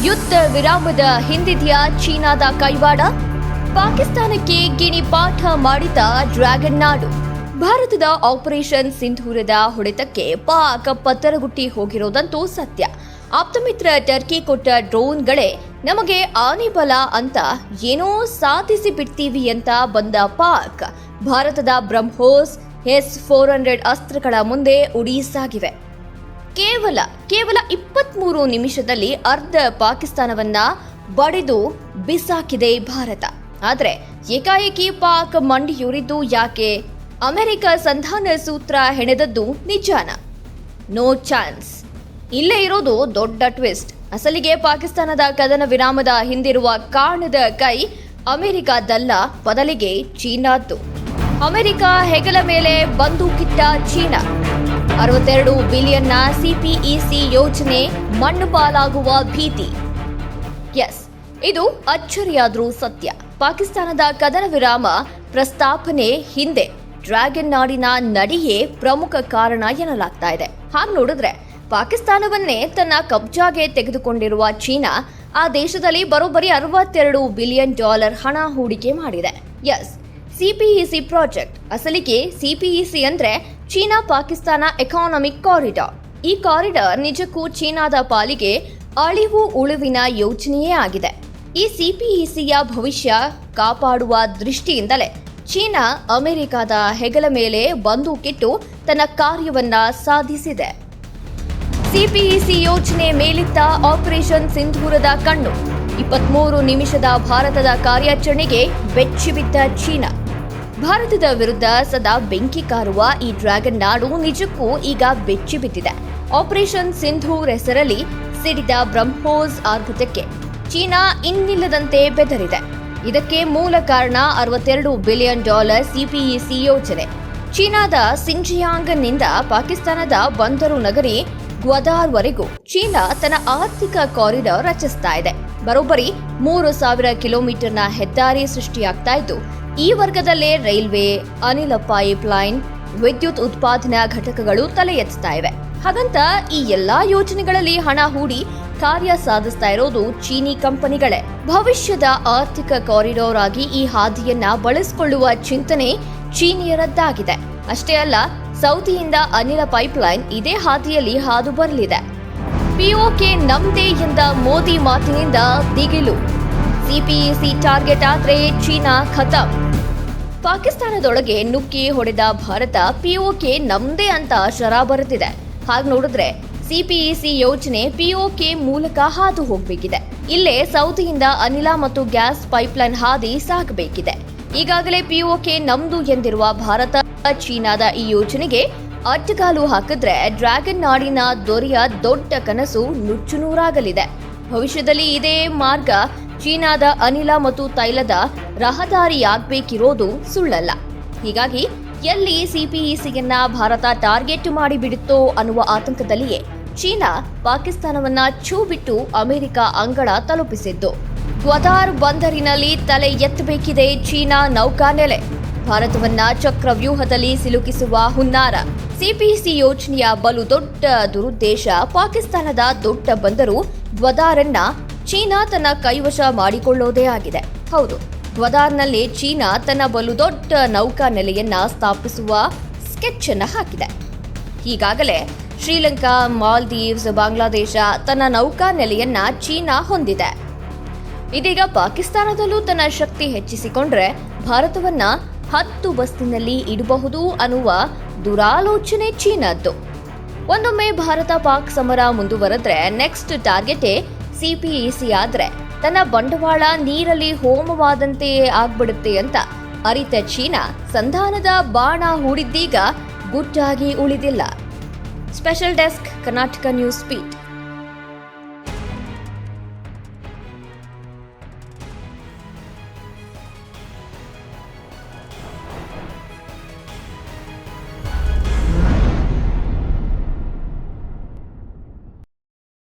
ಯುದ್ಧ ವಿರಾಮದ ಹಿಂದಿದೆಯಾ ಚೀನಾದ ಕೈವಾಡ? ಪಾಕಿಸ್ತಾನಕ್ಕೆ ಗಿಣಿಪಾಠ ಮಾಡಿದ ಡ್ರ್ಯಾಗನ್ ನಾಡು. ಭಾರತದ ಆಪರೇಷನ್ ಸಿಂಧೂರದ ಹೊಡೆತಕ್ಕೆ ಪಾಕ್ ಪತ್ತರಗುಟ್ಟಿ ಹೋಗಿರೋದಂತೂ ಸತ್ಯ. ಆಪ್ತಮಿತ್ರ ಟರ್ಕಿ ಕೊಟ್ಟ ಡ್ರೋನ್ಗಳೇ ನಮಗೆ ಆನೆಬಲ ಅಂತ ಏನೋ ಸಾಧಿಸಿ ಬಿಡ್ತೀವಿ ಅಂತ ಬಂದ ಪಾಕ್ ಭಾರತದ ಬ್ರಹ್ಮೋಸ್ S-400 ಅಸ್ತ್ರಗಳ ಮುಂದೆ ಉಡೀಸಾಗಿವೆ. ಕೇವಲ 23 ನಿಮಿಷದಲ್ಲಿ ಅರ್ಧ ಪಾಕಿಸ್ತಾನವನ್ನ ಬಡಿದು ಬಿಸಾಕಿದೆ ಭಾರತ. ಆದರೆ ಏಕಾಏಕಿ ಪಾಕ್ ಮಂಡಿಯೂರಿದ್ದು ಯಾಕೆ? ಅಮೆರಿಕ ಸಂಧಾನ ಸೂತ್ರ ಹೆಣೆದದ್ದು ನಿಜಾನ? No chance. ಇಲ್ಲೇ ಇರೋದು ದೊಡ್ಡ ಟ್ವಿಸ್ಟ್. ಅಸಲಿಗೆ ಪಾಕಿಸ್ತಾನದ ಕದನ ವಿರಾಮದ ಹಿಂದಿರುವ ಕಾರಣದ ಕೈ ಅಮೆರಿಕದಲ್ಲ, ಬದಲಿಗೆ ಚೀನಾದ್ದು. ಅಮೆರಿಕ ಹೆಗಲ ಮೇಲೆ ಬಂದೂಕಿಟ್ಟ ಚೀನಾ. 62 ಬಿಲಿಯನ್ನ ಸಿಪಿಇಸಿ ಯೋಜನೆ ಮಣ್ಣು ಪಾಲಾಗುವ ಭೀತಿ. ಎಸ್, ಇದು ಅಚ್ಚರಿಯಾದ್ರೂ ಸತ್ಯ. ಪಾಕಿಸ್ತಾನದ ಕದನ ವಿರಾಮ ಪ್ರಸ್ತಾಪನೆ ಹಿಂದೆ ಡ್ರ್ಯಾಗನ್ ನಾಡಿನ ನಡೆಯೇ ಪ್ರಮುಖ ಕಾರಣ ಎನ್ನಲಾಗ್ತಾ ಇದೆ. ಹಾಗೆ ನೋಡಿದ್ರೆ ಪಾಕಿಸ್ತಾನವನ್ನೇ ತನ್ನ ಕಬ್ಜಾಗೆ ತೆಗೆದುಕೊಂಡಿರುವ ಚೀನಾ ಆ ದೇಶದಲ್ಲಿ ಬರೋಬ್ಬರಿ $62 ಬಿಲಿಯನ್ ಹಣ ಹೂಡಿಕೆ ಮಾಡಿದೆ. Yes, CPEC project. ಅಸಲಿಗೆ ಸಿಪಿಇಸಿ ಅಂದ್ರೆ ಚೀನಾ ಪಾಕಿಸ್ತಾನ ಎಕಾನಮಿಕ್ ಕಾರಿಡಾರ್. ಈ ಕಾರಿಡಾರ್ ನಿಜಕ್ಕೂ ಚೀನಾದ ಪಾಲಿಗೆ ಅಳಿವು ಉಳಿವಿನ ಯೋಜನೆಯೇ ಆಗಿದೆ. ಈ ಸಿಪಿಇಸಿಯ ಭವಿಷ್ಯ ಕಾಪಾಡುವ ದೃಷ್ಟಿಯಿಂದಲೇ ಚೀನಾ ಅಮೆರಿಕದ ಹೆಗಲ ಮೇಲೆ ಬಂದೂಕಿಟ್ಟು ತನ್ನ ಕಾರ್ಯವನ್ನ ಸಾಧಿಸಿದೆ. ಸಿಪಿಇಸಿ ಯೋಜನೆ ಮೇಲಿತ್ತ ಆಪರೇಷನ್ ಸಿಂಧೂರದ ಕಣ್ಣು. 23 ನಿಮಿಷದ ಭಾರತದ ಕಾರ್ಯಾಚರಣೆಗೆ ಬೆಚ್ಚಿಬಿದ್ದ ಚೀನಾ. ಭಾರತದ ವಿರುದ್ಧ ಸದಾ ಬೆಂಕಿ ಕಾರುವ ಈ ಡ್ರ್ಯಾಗನ್ ನಾಡು ನಿಜಕ್ಕೂ ಈಗ ಬೆಚ್ಚಿ ಬಿದ್ದಿದೆ. ಆಪರೇಷನ್ ಸಿಂಧೂರ್ ಹೆಸರಲ್ಲಿ ಸಿಡಿದ ಬ್ರಹ್ಮೋಸ್ ಆಘಾತಕ್ಕೆ ಚೀನಾ ಇನ್ನಿಲ್ಲದಂತೆ ಬೆದರಿದೆ. ಇದಕ್ಕೆ ಮೂಲ ಕಾರಣ $62 ಬಿಲಿಯನ್ ಸಿಪಿಇಸಿ ಯೋಜನೆ. ಚೀನಾದ ಸಿಂಜಿಯಾಂಗ್ನಿಂದ ಪಾಕಿಸ್ತಾನದ ಬಂದರು ನಗರಿ ಗ್ವಾದಾರ್ವರೆಗೂ ಚೀನಾ ತನ್ನ ಆರ್ಥಿಕ ಕಾರಿಡಾರ್ ರಚಿಸ್ತಾ ಇದೆ. ಬರೋಬ್ಬರಿ 3000 ಕಿಲೋಮೀಟರ್ನ ಹೆದ್ದಾರಿ ಸೃಷ್ಟಿಯಾಗ್ತಾ ಇದ್ದು, ಈ ವರ್ಗದಲ್ಲೇ ರೈಲ್ವೆ, ಅನಿಲ ಪೈಪ್ ಲೈನ್, ವಿದ್ಯುತ್ ಉತ್ಪಾದನಾ ಘಟಕಗಳು ತಲೆ ಎತ್ತಾ ಇವೆ. ಹಾಗಂತ ಈ ಎಲ್ಲಾ ಯೋಜನೆಗಳಲ್ಲಿ ಹಣ ಹೂಡಿ ಕಾರ್ಯ ಸಾಧಿಸ್ತಾ ಇರೋದು ಚೀನಿ ಕಂಪನಿಗಳೇ. ಭವಿಷ್ಯದ ಆರ್ಥಿಕ ಕಾರಿಡಾರ್ ಆಗಿ ಈ ಹಾದಿಯನ್ನ ಬಳಸಿಕೊಳ್ಳುವ ಚಿಂತನೆ ಚೀನಿಯರದ್ದಾಗಿದೆ. ಅಷ್ಟೇ ಅಲ್ಲ, ಸೌದಿಯಿಂದ ಅನಿಲ ಪೈಪ್ಲೈನ್ ಇದೇ ಹಾದಿಯಲ್ಲಿ ಹಾದು ಬರಲಿದೆ. ಪಿಒಕೆ ನಮ್ದೇ ಎಂದ ಮೋದಿ ಮಾತಿನಿಂದ ದಿಗಿಲು. ಸಿಪಿಇಸಿ ಟಾರ್ಗೆಟ್ ಆದ್ರೆ ಚೀನಾ ಖತಮ್. ಪಾಕಿಸ್ತಾನದೊಳಗೆ ನುಗ್ಗಿ ಹೊಡೆದ ಭಾರತ ಪಿಒಕೆ ನಮ್ದೇ ಅಂತ ಶರ ಬರೆದಿದೆ. ಹಾಗೆ ನೋಡಿದ್ರೆ ಸಿಪಿಇಸಿ ಯೋಜನೆ ಪಿಒಕೆ ಮೂಲಕ ಹಾದು ಹೋಗಬೇಕಿದೆ. ಇಲ್ಲೇ ಸೌದಿಯಿಂದ ಅನಿಲ ಮತ್ತು ಗ್ಯಾಸ್ ಪೈಪ್ಲೈನ್ ಹಾದಿ ಸಾಗಬೇಕಿದೆ. ಈಗಾಗಲೇ ಪಿಒಕೆ ನಮ್ದು ಎಂದಿರುವ ಭಾರತ ಚೀನಾದ ಈ ಯೋಜನೆಗೆ ಅಡ್ಡಗಾಲು ಹಾಕಿದ್ರೆ ಡ್ರ್ಯಾಗನ್ ನಾಡಿನ ದೊರೆಯ ದೊಡ್ಡ ಕನಸು ನುಚ್ಚುನೂರಾಗಲಿದೆ. ಭವಿಷ್ಯದಲ್ಲಿ ಇದೇ ಮಾರ್ಗ ಚೀನಾದ ಅನಿಲ ಮತ್ತು ತೈಲದ ರಹದಾರಿಯಾಗಬೇಕಿರೋದು ಸುಳ್ಳಲ್ಲ. ಹೀಗಾಗಿ ಎಲ್ಲಿ ಸಿಪಿಇಸಿಯನ್ನ ಭಾರತ ಟಾರ್ಗೆಟ್ ಮಾಡಿಬಿಡುತ್ತೋ ಅನ್ನುವ ಆತಂಕದಲ್ಲಿಯೇ ಚೀನಾ ಪಾಕಿಸ್ತಾನವನ್ನ ಛೂ ಬಿಟ್ಟು ಅಮೆರಿಕ ಅಂಗಳ ತಲುಪಿಸಿದ್ದು. ಗ್ವಾದಾರ್ ಬಂದರಿನಲ್ಲಿ ತಲೆ ಎತ್ತಬೇಕಿದೆ ಚೀನಾ ನೌಕಾನೆಲೆ. ಭಾರತವನ್ನ ಚಕ್ರವ್ಯೂಹದಲ್ಲಿ ಸಿಲುಕಿಸುವ ಹುನ್ನಾರ. ಸಿಪಿಇಸಿ ಯೋಜನೆಯ ಬಲು ದೊಡ್ಡ ದುರುದ್ದೇಶ ಪಾಕಿಸ್ತಾನದ ದೊಡ್ಡ ಬಂದರು ಗ್ವಾದಾರನ್ನ ಚೀನಾ ತನ್ನ ಕೈವಶ ಮಾಡಿಕೊಳ್ಳೋದೇ ಆಗಿದೆ. ಹೌದು, ಗ್ವಾದಾರ್ನಲ್ಲಿ ಚೀನಾ ತನ್ನ ಬಲು ದೊಡ್ಡ ನೌಕಾ ನೆಲೆಯನ್ನ ಸ್ಥಾಪಿಸುವ ಸ್ಕೆಚ್ ಅನ್ನ ಹಾಕಿದೆ. ಈಗಾಗಲೇ ಶ್ರೀಲಂಕಾ, ಮಾಲ್ದೀವ್ಸ್, ಬಾಂಗ್ಲಾದೇಶ ತನ್ನ ನೌಕಾ ನೆಲೆಯನ್ನ ಚೀನಾ ಹೊಂದಿದೆ. ಇದೀಗ ಪಾಕಿಸ್ತಾನದಲ್ಲೂ ತನ್ನ ಶಕ್ತಿ ಹೆಚ್ಚಿಸಿಕೊಂಡ್ರೆ ಭಾರತವನ್ನ 10 ಬಸ್ತಿನಲ್ಲಿ ಇಡಬಹುದು ಅನ್ನುವ ದುರಾಲೋಚನೆ ಚೀನಾದ್ದು. ಒಂದೊಮ್ಮೆ ಭಾರತ ಪಾಕ್ ಸಮರ ಮುಂದುವರೆದ್ರೆ ನೆಕ್ಸ್ಟ್ ಟಾರ್ಗೆಟೇ ಸಿಪಿಇಸಿ ಆದ್ರೆ ತನ್ನ ಬಂಡವಾಳ ನೀರಲ್ಲಿ ಹೋಮವಾದಂತೆ ಆಗ್ಬಿಡುತ್ತೆ ಅಂತ ಅರಿತ ಚೀನಾ ಸಂಧಾನದ ಬಾಣ ಹೂಡಿದ್ದೀಗ ಗುಟ್ಟಾಗಿ ಉಳಿದಿಲ್ಲ. Special desk, Karnataka news beet.